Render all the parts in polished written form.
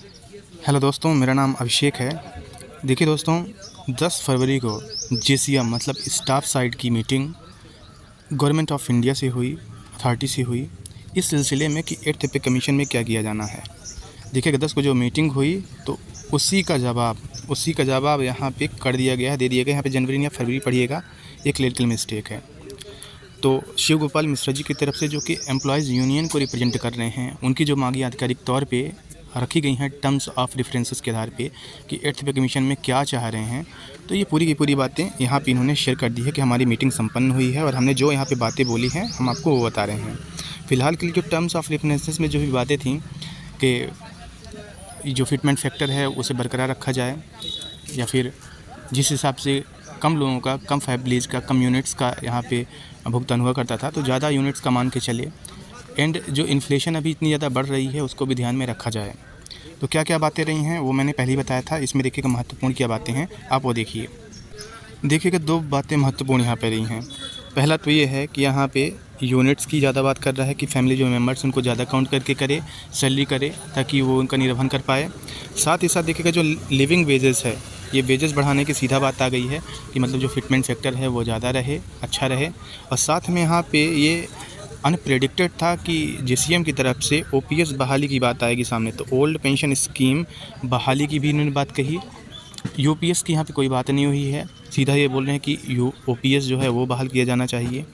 Hello दोस्तों, मेरा नाम अभिषेक है। देखिए दोस्तों, 10 फरवरी को जेसीएम मतलब स्टाफ साइड की मीटिंग गवर्नमेंट ऑफ इंडिया से हुई, अथॉरिटी से हुई, इस सिलसिले में कि 8th पे कमीशन में क्या किया जाना है। देखिए 10 को जो मीटिंग हुई तो उसी का जवाब यहाँ पे कर दिया गया है, दे दिया गया है। यहाँ पे जनवरी या फरवरी पढ़िएगा, एक क्लरिकल मिस्टेक है। तो शिव गोपाल मिश्रा जी की तरफ से, जो कि एम्प्लॉयज़ यूनियन को रिप्रेजेंट कर रहे हैं, उनकी जो मांगी आधिकारिक तौर पे रखी गई हैं टर्म्स ऑफ रेफरेंसेस के आधार पे कि 8th पे कमीशन में क्या चाह रहे हैं, तो ये पूरी की पूरी बातें यहाँ पे इन्होंने शेयर कर दी है कि हमारी मीटिंग संपन्न हुई है और हमने जो यहाँ पे बातें बोली हैं हम आपको वो बता रहे हैं। फ़िलहाल के लिए जो टर्म्स ऑफ रेफरेंसेस में जो भी बातें थी कि जो फिटमेंट फैक्टर है उसे बरकरार रखा जाए, या फिर जिस हिसाब से कम लोगों का, कम फैमिलीज़ का, कम यूनिट्स का यहाँ पे भुगतान हुआ करता था, तो ज़्यादा यूनिट्स का मान के चले। एंड जो इन्फ्लेशन अभी इतनी ज़्यादा बढ़ रही है उसको भी ध्यान में रखा जाए। तो क्या क्या बातें रही हैं वो मैंने पहले ही बताया था। इसमें देखिएगा महत्वपूर्ण क्या बातें हैं, आप वो देखिए। देखिएगा 2 बातें महत्वपूर्ण यहाँ पे रही हैं। पहला तो ये है कि यहाँ पे यूनिट्स की ज़्यादा बात कर रहा है कि फैमिली जो मेंबर्स उनको ज़्यादा काउंट करके करे, सैलरी करे, ताकि वो उनका निर्वहन कर पाए। साथ ही साथ देखिएगा जो लिविंग वेजेस है, ये वेजेस बढ़ाने की सीधा बात आ गई है कि मतलब जो फिटमेंट फैक्टर है वो ज़्यादा रहे, अच्छा रहे। और साथ में यहाँ पे ये अनप्रेडिक्टेड था कि जेसीएम की तरफ से ओपीएस बहाली की बात आएगी सामने, तो ओल्ड पेंशन स्कीम बहाली की भी इन्होंने बात कही। यूपीएस की यहाँ पे कोई बात नहीं हुई है, सीधा ये बोल रहे हैं कि ओपीएस जो है वो बहाल किया जाना चाहिए।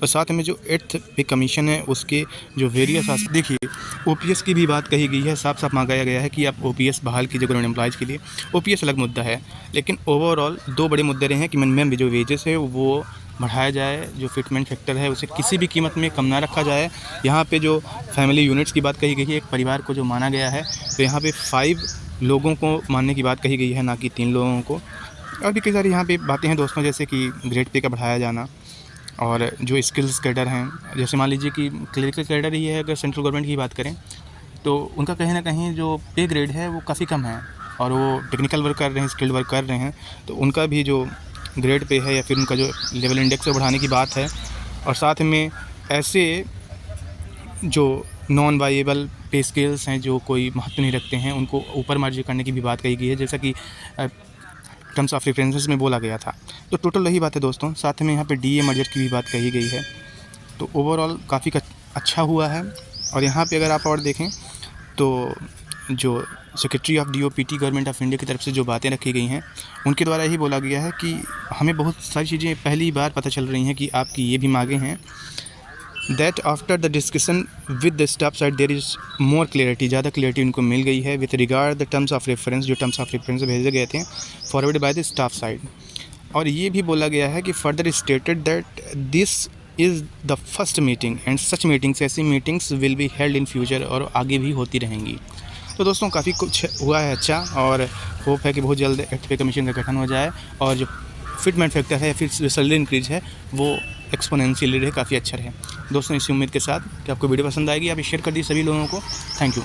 और साथ में जो 8th पे कमीशन है उसके जो वेरियस देखिए ओपीएस की भी बात कही गई है, साफ साफ मांगा गया है कि आप ओपीएस बहाल कीजिए गवर्नमेंट एम्प्लॉयज़ के लिए। ओपीएस अलग मुद्दा है, लेकिन ओवरऑल 2 बड़े मुद्दे रहे हैं कि मिनिमम जो वेजेस है वो बढ़ाया जाए, जो फिटमेंट फैक्टर है उसे किसी भी कीमत में कम ना रखा जाए। यहाँ पे जो फैमिली यूनिट्स की बात कही गई है, एक परिवार को जो माना गया है, तो यहाँ पे 5 लोगों को मानने की बात कही गई है, ना कि 3 लोगों को। और भी कई सारी यहाँ पे बातें हैं दोस्तों, जैसे कि ग्रेड पे का बढ़ाया जाना, और जो स्किल्स कैडर हैं, जैसे मान लीजिए कि क्लरिकल कैडर ही है, अगर सेंट्रल गवर्नमेंट की बात करें तो उनका कहीं ना कहीं जो पे ग्रेड है वो काफ़ी कम है, और वो टेक्निकल वर्क कर रहे हैं, स्किल्ड वर्क कर रहे हैं, तो उनका भी जो ग्रेड पे है या फिर उनका जो लेवल इंडेक्स है बढ़ाने की बात है। और साथ में ऐसे जो नॉन वाइएबल पे स्केल्स हैं जो कोई महत्व नहीं रखते हैं, उनको ऊपर मर्ज करने की भी बात कही गई है, जैसा कि टर्म्स ऑफ रेफरेंसेस में बोला गया था। तो टोटल यही बात है दोस्तों। साथ में यहाँ पे डीए मर्जर की भी बात कही गई है। तो ओवरऑल काफ़ी अच्छा हुआ है। और यहाँ पे अगर आप और देखें तो जो secretary of DOPT government of India की तरफ से जो बातें रखी गई हैं, उनके द्वारा यही बोला गया है कि हमें बहुत सारी चीज़ें पहली बार पता चल रही हैं कि आपकी ये भी मांगे हैं, that after the discussion with the staff side there is more clarity, ज़्यादा क्लियरिटी उनको मिल गई है with regard the terms of reference, जो टर्म्स ऑफ रेफरेंस भेजे गए थे forward by the staff side. और ये भी बोला गया है कि further stated that this is the first meeting and such meetings, ऐसी meetings will be held in future, और आगे भी होती रहेंगी। तो दोस्तों काफ़ी कुछ हुआ है अच्छा, और होप है कि बहुत जल्द 8th पे कमीशन का गठन हो जाए, और जो फिटमेंट फैक्टर है या फिर सैलरी इंक्रीज है वो एक्सपोनेंशियली रहे, काफ़ी अच्छा रहे। दोस्तों इसी उम्मीद के साथ कि आपको वीडियो पसंद आएगी, आप शेयर कर दीजिए सभी लोगों को। Thank you.